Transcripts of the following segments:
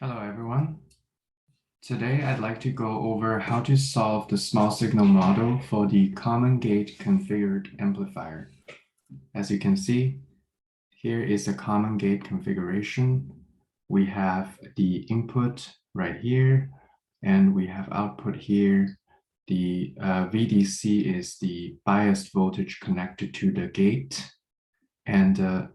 Hello, everyone. Today, I'd like to go over how to solve the small signal model for the common gate configured amplifier. As you can see, here is a common gate configuration. We have the input right here, and we have output here. The VDC is the biased voltage connected to the gate. And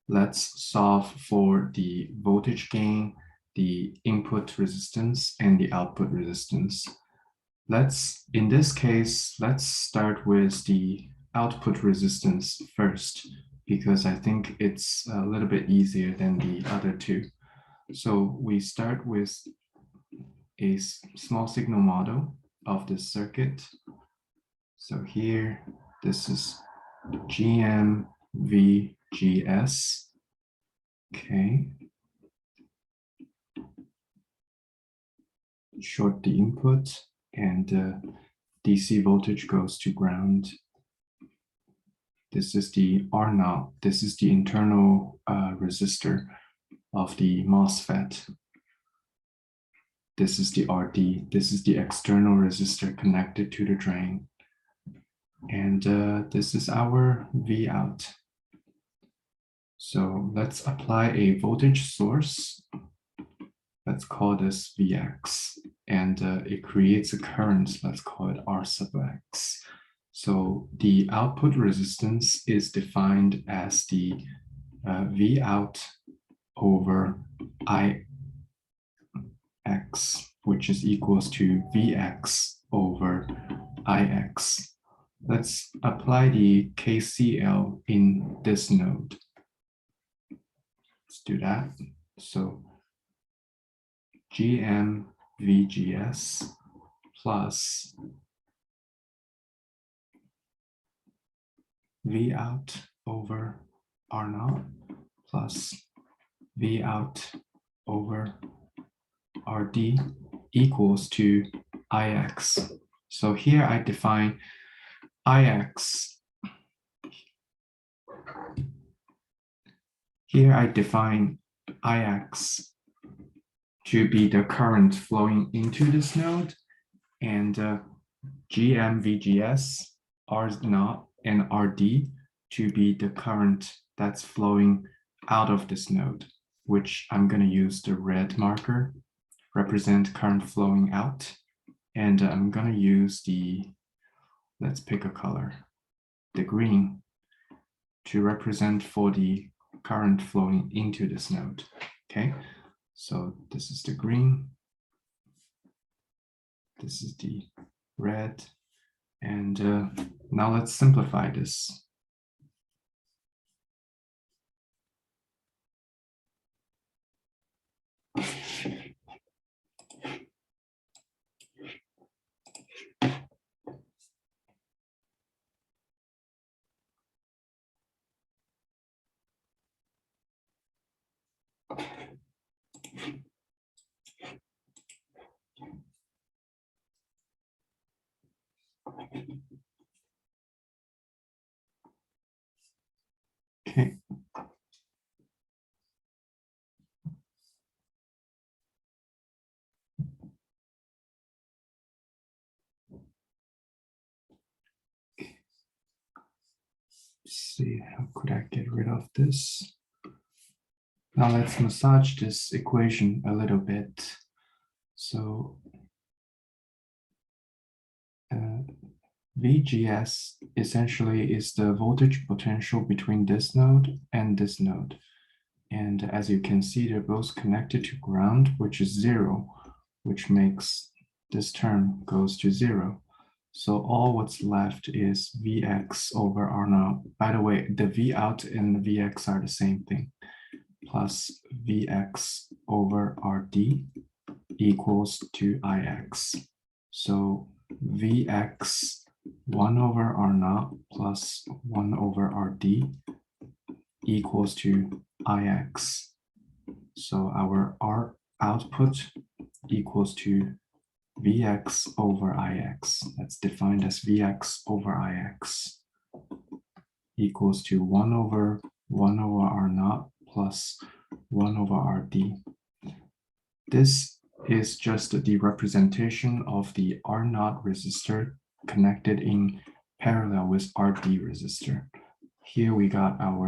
let's solve for the voltage gain, the input resistance, and the output resistance. In this case, let's start with the output resistance first, because I think it's a little bit easier than the other two. So we start with a small signal model of this circuit. So here, this is GM, VGS. Okay. Short the input, and DC voltage goes to ground. This is the R0. This is the internal resistor of the MOSFET. This is the RD. This is the external resistor connected to the drain. And this is our V out. So let's apply a voltage source. Let's call this Vx, and it creates a current. Let's call it R sub x. So the output resistance is defined as the V out over Ix, which is equals to Vx over Ix. Let's apply the KCL in this node. Let's do that. So GM VGS plus V out over R0 plus V out over RD equals to Ix. So here I define Ix. Here I define Ix to be the current flowing into this node, and GM VGS, R0, and RD to be the current that's flowing out of this node, which I'm going to use the red marker, represent current flowing out. And I'm going to use the, let's pick a color, the green, to represent for the current flowing into this node. Okay. So this is the green, this is the red, and now let's simplify this. Okay. Let's see, how could I get rid of this? Now let's massage this equation a little bit. So VGS essentially is the voltage potential between this node and this node. And as you can see, they're both connected to ground, which is 0, which makes this term goes to 0. So all what's left is Vx over R0. By the way, the V out and the Vx are the same thing, plus Vx over Rd equals to Ix. So Vx 1 over R0 plus 1 over Rd equals to Ix. So our R output equals to Vx over Ix. That's defined as Vx over Ix equals to 1 over R0 plus 1 over Rd. This is just the representation of the R0 resistor connected in parallel with RD resistor. Here we got our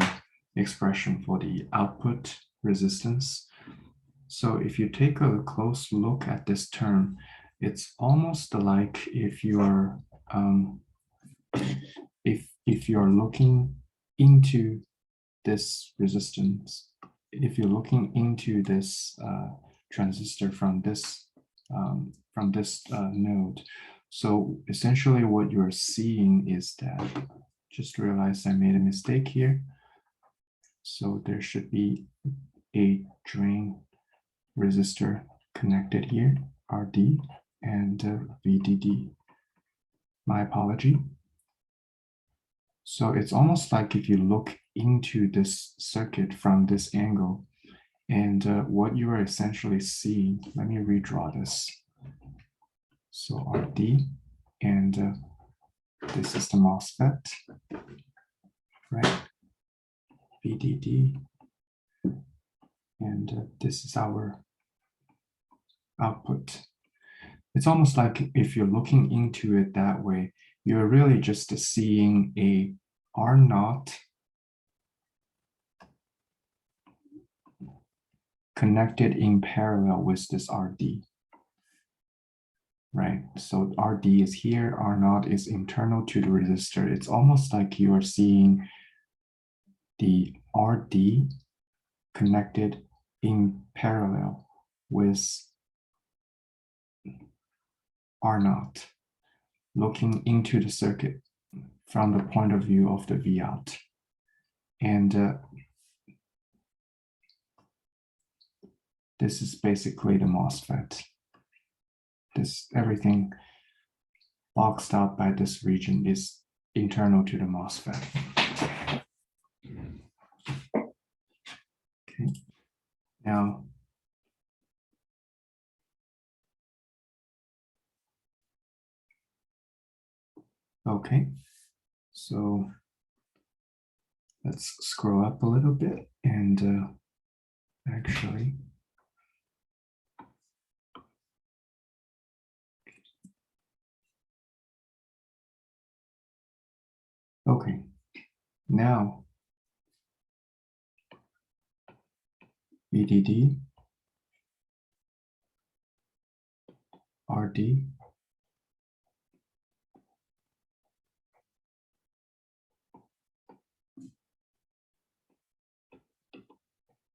expression for the output resistance. So if you take a close look at this term, it's almost like if you are if you're looking into this resistance, if you're looking into this transistor from this node, so essentially what you're seeing is that, just realized I made a mistake here. So there should be a drain resistor connected here, RD and VDD. My apology. So it's almost like if you look into this circuit from this angle, and what you are essentially seeing, let me redraw this. So RD, and this is the MOSFET, right? VDD, and this is our output. It's almost like if you're looking into it that way, you're really just seeing a R0 connected in parallel with this RD, right? So RD is here, R0 is internal to the resistor. It's almost like you are seeing the RD connected in parallel with R0, looking into the circuit from the point of view of the Vout. And this is basically the MOSFET. This everything boxed out by this region is internal to the MOSFET. Okay. Now, okay, so let's scroll up a little bit and actually, okay, now VDD, RD,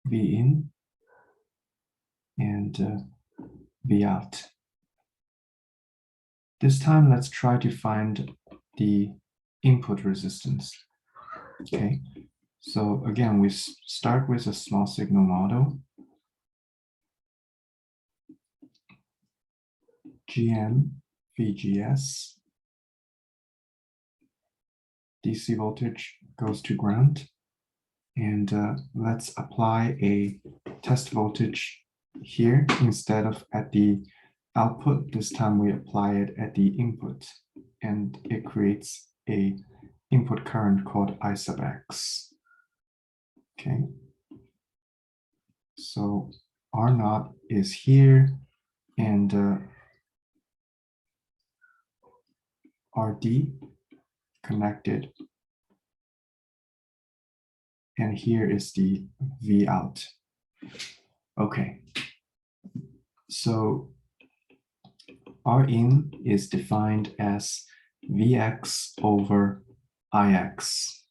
V in, and V out. This time, let's try to find the input resistance. Okay, so again, we start with a small signal model. GM, VGS, DC voltage goes to ground. And let's apply a test voltage here instead of at the output. This time we apply it at the input, and it creates a input current called I sub X. Okay. So R0 is here, and RD connected. And here is the V out. Okay. So R in is defined as Vx over Ix.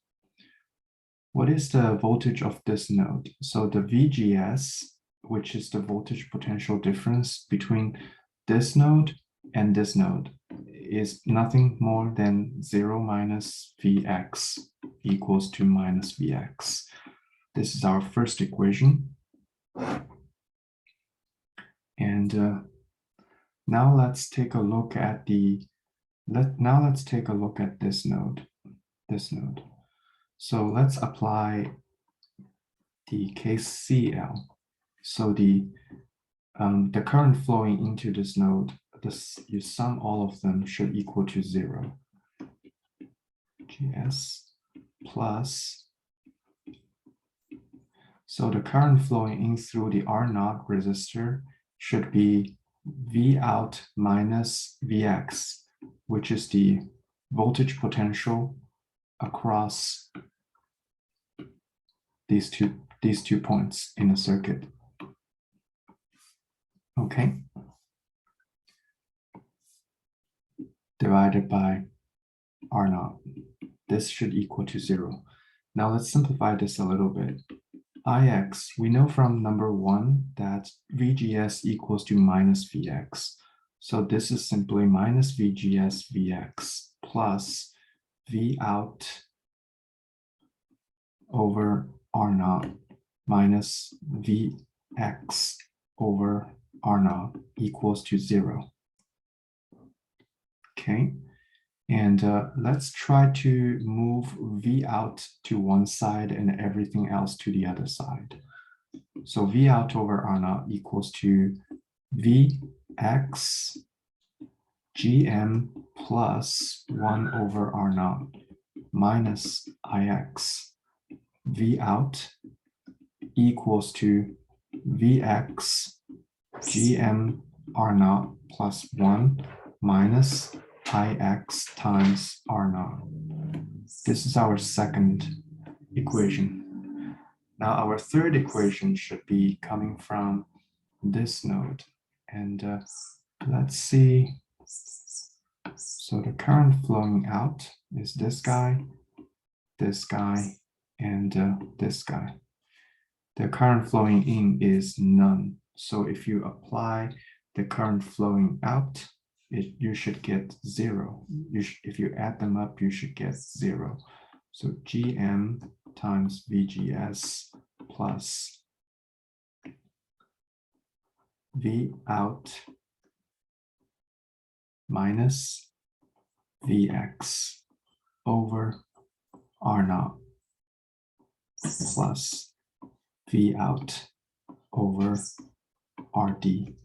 What is the voltage of this node? So the VGS, which is the voltage potential difference between this node and this node, is nothing more than 0 minus Vx equals to minus Vx. This is our first equation. And now let's take a look at the let's take a look at this node. So let's apply the KCL. So the current flowing into this node, you sum all of them, should equal to 0. GS plus. So the current flowing in through the R0 resistor should be V out minus Vx, which is the voltage potential across these two points in a circuit. Okay. Divided by R naught. This should equal to 0. Now let's simplify this a little bit. Ix, we know from number 1 that VGS equals to minus Vx. So this is simply minus VGS Vx plus V out over R naught minus Vx over R naught equals to 0. Okay, and let's try to move V out to one side and everything else to the other side. So V out over R naught equals to Vx Gm plus 1 over R naught minus Ix. V out equals to Vx Gm R naught plus 1 minus Ix times R naught. This is our second equation. Now our third equation should be coming from this node. And let's see. So the current flowing out is this guy, and this guy. The current flowing in is none. So if you apply the current flowing out, you should get 0. If you add them up, you should get 0. So Gm times VGS plus V out minus Vx over R naught plus V out over RD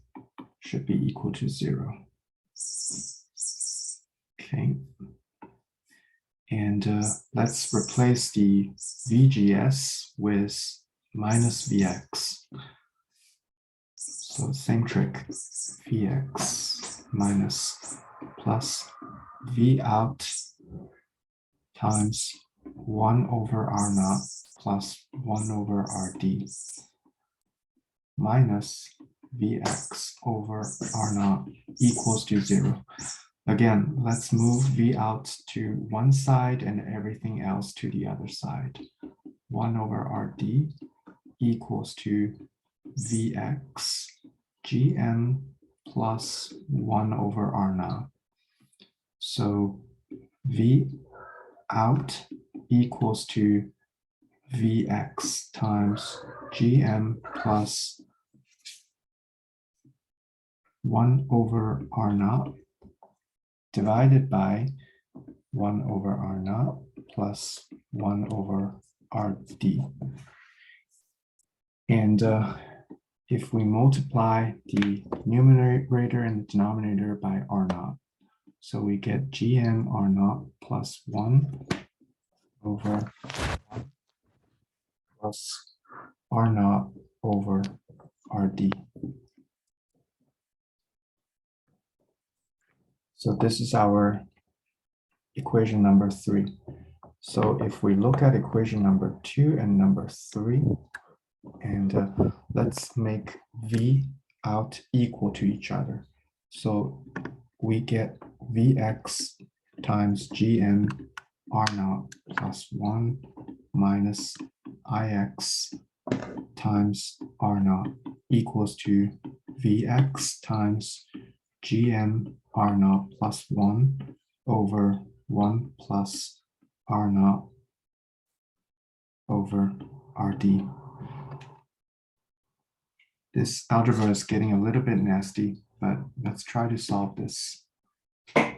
should be equal to 0. Okay. And let's replace the VGS with minus Vx. So same trick, Vx minus plus V out times 1 over R naught plus 1 over RD minus Vx over R naught equals to 0. Again, let's move V out to one side and everything else to the other side. 1 over RD equals to Vx Gm plus 1 over R naught. So V out equals to Vx times Gm plus 1 over R naught divided by 1 over R naught plus 1 over RD. And if we multiply the numerator and the denominator by R naught, so we get Gm R naught plus 1 over 1 plus R naught over RD. So this is our equation number 3. So if we look at equation number 2 and number 3, and let's make V out equal to each other. So we get Vx times Gm R naught plus 1 minus Ix times R naught equals to Vx times Gm R naught plus 1 over 1 plus R naught over RD. This algebra is getting a little bit nasty, but let's try to solve this. Okay,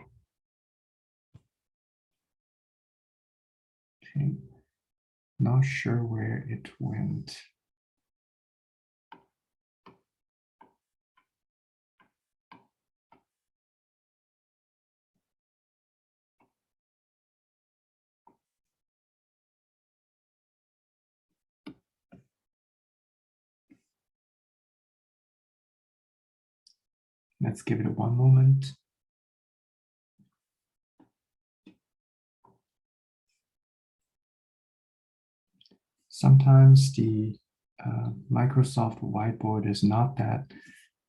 not sure where it went. Let's give it one moment. Sometimes the Microsoft whiteboard is not that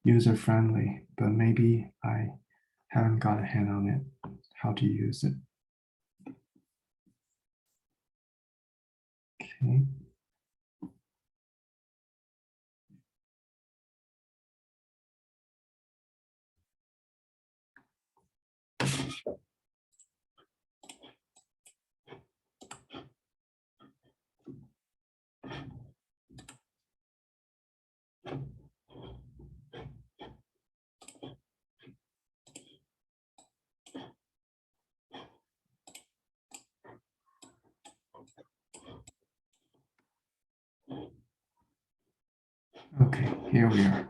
user-friendly, but maybe I haven't got a hand on it, how to use it. Okay. Okay, here we are.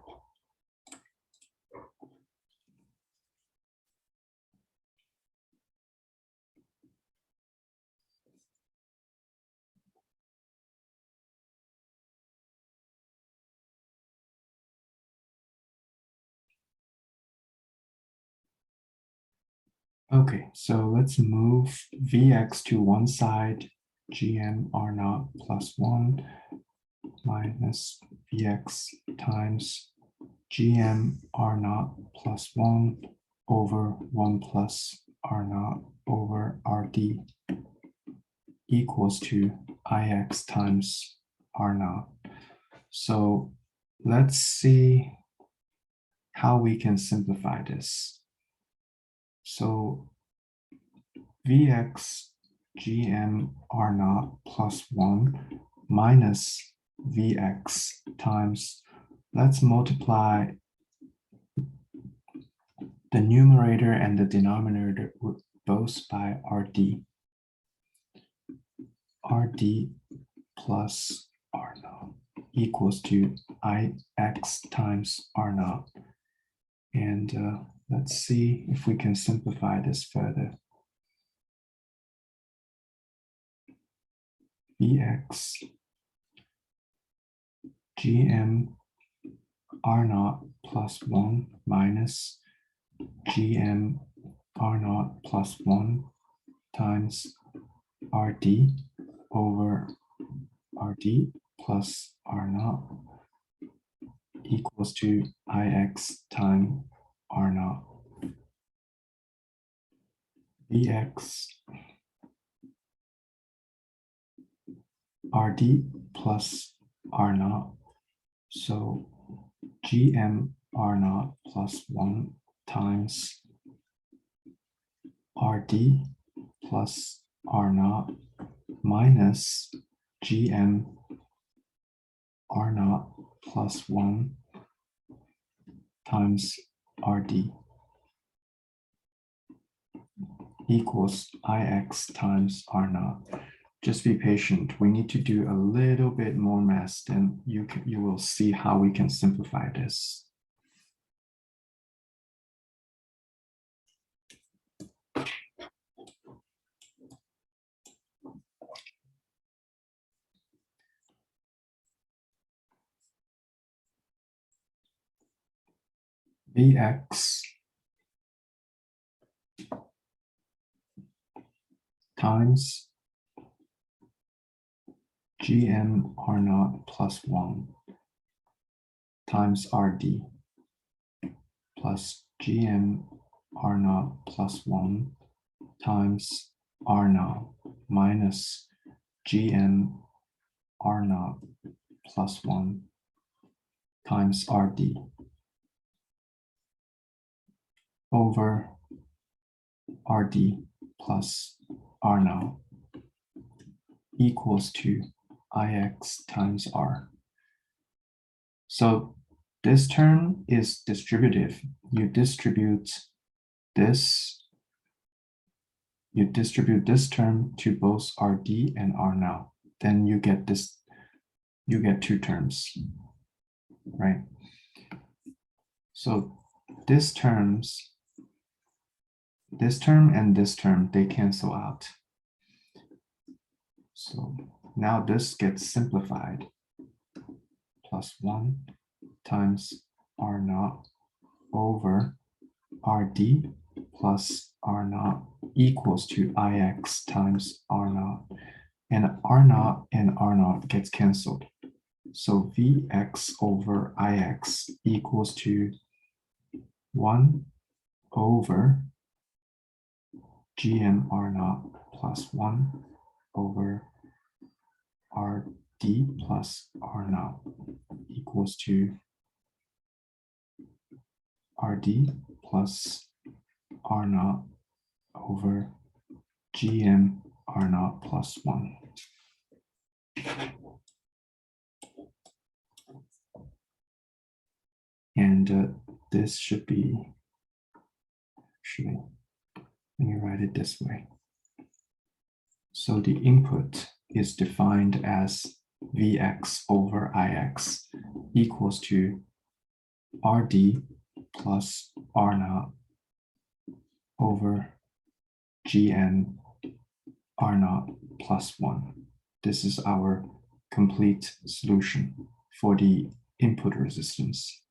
Okay, so let's move Vx to one side, Gm R naught plus 1 minus Vx times Gm R naught plus 1 over 1 plus R naught over Rd equals to Ix times R naught. So let's see how we can simplify this. So Vx Gm R naught plus 1 minus Vx times, let's multiply the numerator and the denominator both by Rd. Rd plus R naught equals to Ix times R naught. And let's see if we can simplify this further. Vx Gm R naught plus 1 minus Gm R naught plus 1 times Rd over Rd plus R naught equals to Ix times R naught. Vx Rd plus R naught. So Gm R naught plus 1 times Rd plus R naught minus Gm R naught plus 1 times Rd equals Ix times R naught. Just be patient. We need to do a little bit more math, then you will see how we can simplify this. Vx times Gm R naught plus 1 times Rd plus Gm R naught plus 1 times R naught minus Gm R naught plus 1 times Rd over Rd plus R naught equals to Ix times R. So this term is distributive. You distribute this term to both Rd and R naught. Then you get this, you get two terms, right? So this term and this term, they cancel out. So now this gets simplified. Plus 1 times R naught over RD plus R naught equals to IX times R naught. And R naught and R naught gets canceled. So Vx over Ix equals to 1 over GM R naught plus 1 over RD plus R naught equals to RD plus R naught over GM R naught plus 1. And this should be, actually, let me write it this way. So the input is defined as Vx over Ix equals to RD plus R naught over GN R naught plus 1. This is our complete solution for the input resistance.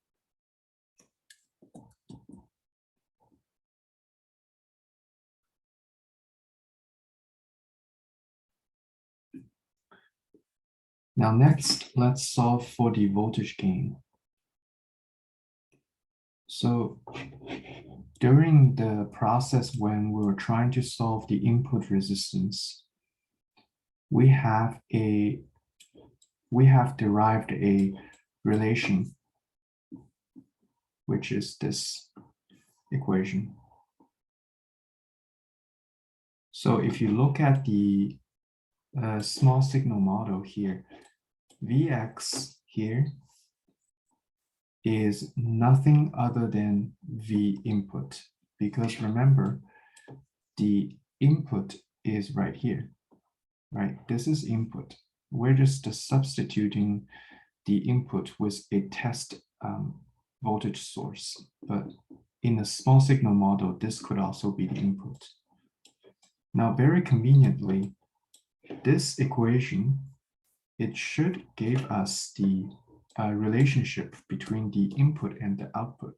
Now next, let's solve for the voltage gain. So during the process when we were trying to solve the input resistance, we have derived a relation, which is this equation. So if you look at the small signal model here, Vx here is nothing other than V input, because remember, the input is right here, right? This is input. We're just substituting the input with a test voltage source, but in a small signal model, this could also be the input. Now, very conveniently, this equation, it should give us the relationship between the input and the output.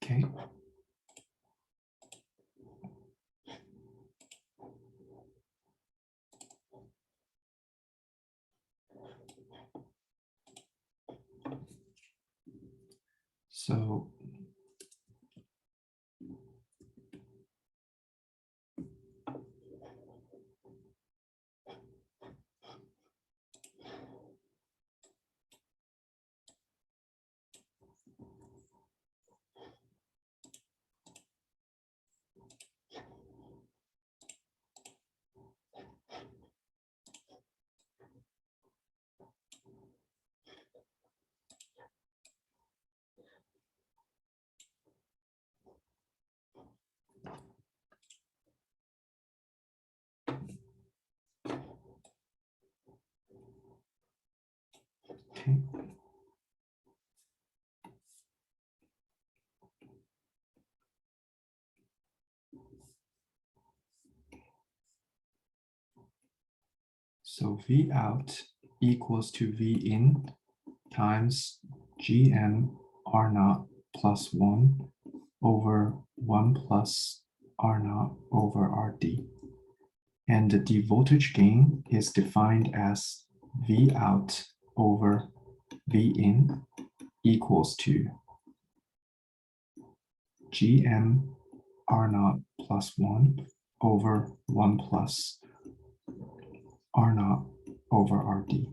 Okay. So okay. So V out equals to V in times GM R naught plus 1 over 1 plus R naught over RD. And the voltage gain is defined as V out over V in equals to Gm R naught plus 1 over 1 plus R naught over RD.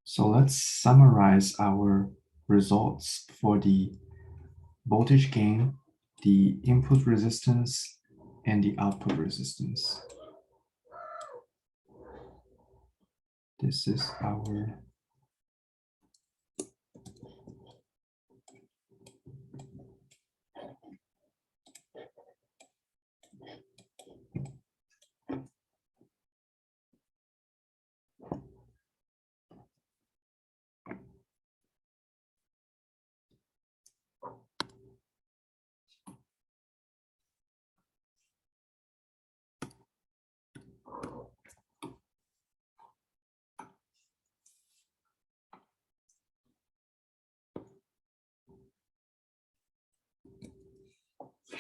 So let's summarize our results for the voltage gain, the input resistance, and the output resistance. This is our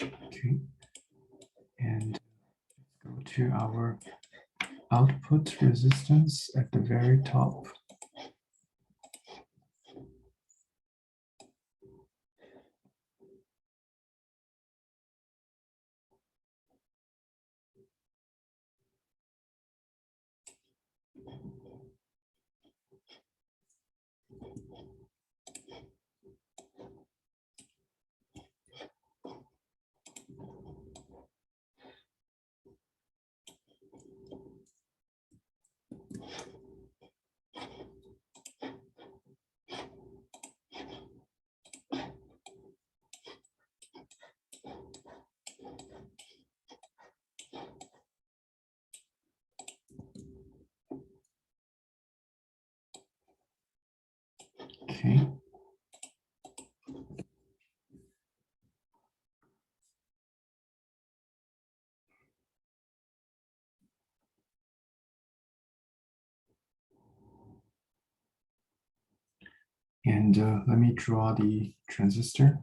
okay, and go to our output resistance at the very top. Okay. And let me draw the transistor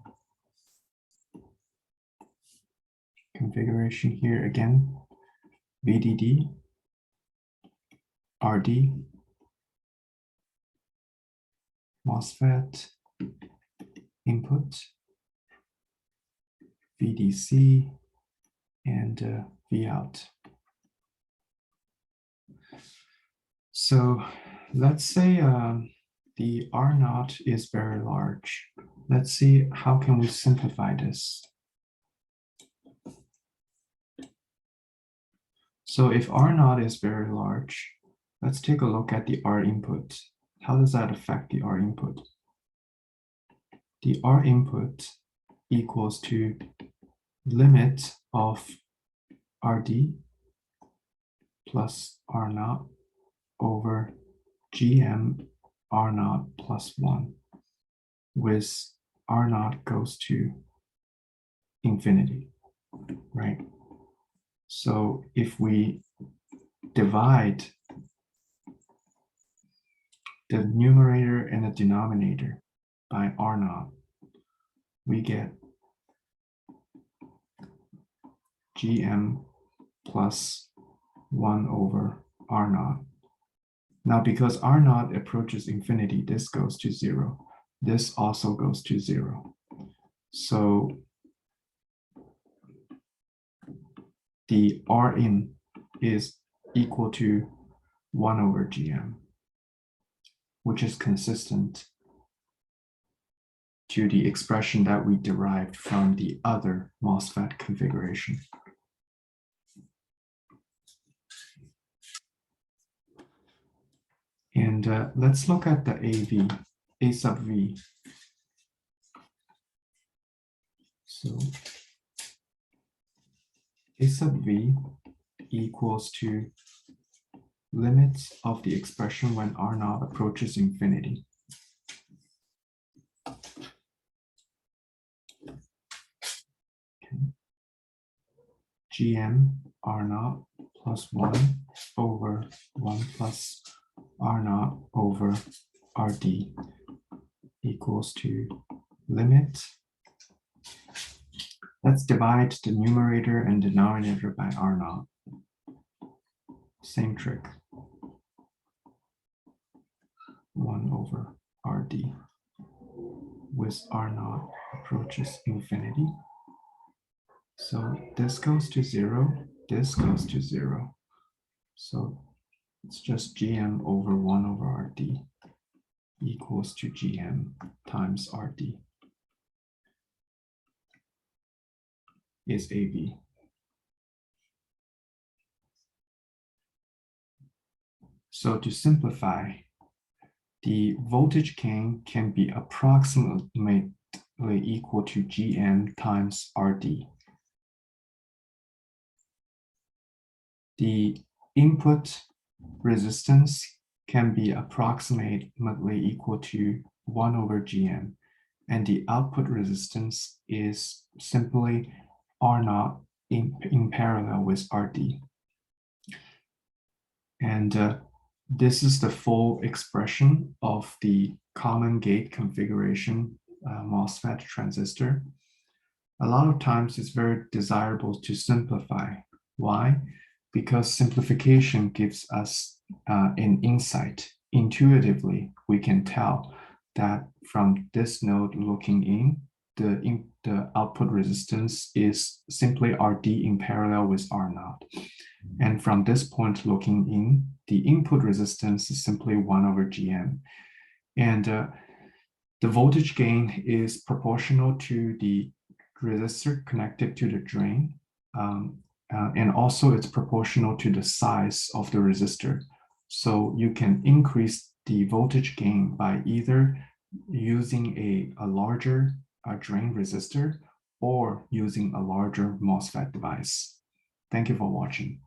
configuration here again. VDD, RD, MOSFET, input, VDC, and Vout. So let's say the R naught is very large. Let's see how can we simplify this. So if R naught is very large, let's take a look at the R input. How does that affect the R input? The R input equals to limit of RD plus R naught over Gm R naught plus 1, with R naught goes to infinity, right? So if we divide the numerator and the denominator by R naught, we get Gm plus 1 over R naught. Now, because R naught approaches infinity, this goes to 0. This also goes to 0. So the R in is equal to 1 over Gm, which is consistent to the expression that we derived from the other MOSFET configuration. And let's look at the AV, A sub V. So A sub V equals to limits of the expression when R naught approaches infinity. Okay. Gm R naught plus 1 over 1 plus R naught over RD equals to limit Let's divide the numerator and denominator by R0. Same trick. 1 over RD. With R0 approaches infinity. So this goes to 0, this goes to 0. So it's just GM over 1 over RD equals to GM times RD is AV. So to simplify, the voltage gain can be approximately equal to GM times RD. The input resistance can be approximately equal to 1 over GM, and the output resistance is simply R0 in parallel with RD. And this is the full expression of the common gate configuration MOSFET transistor. A lot of times it's very desirable to simplify. Why? Because simplification gives us an insight. Intuitively, we can tell that from this node looking in, the output resistance is simply RD in parallel with R0. And from this point looking in, the input resistance is simply 1 over GM. And the voltage gain is proportional to the resistor connected to the drain. And also it's proportional to the size of the resistor. So you can increase the voltage gain by either using a larger drain resistor or using a larger MOSFET device. Thank you for watching.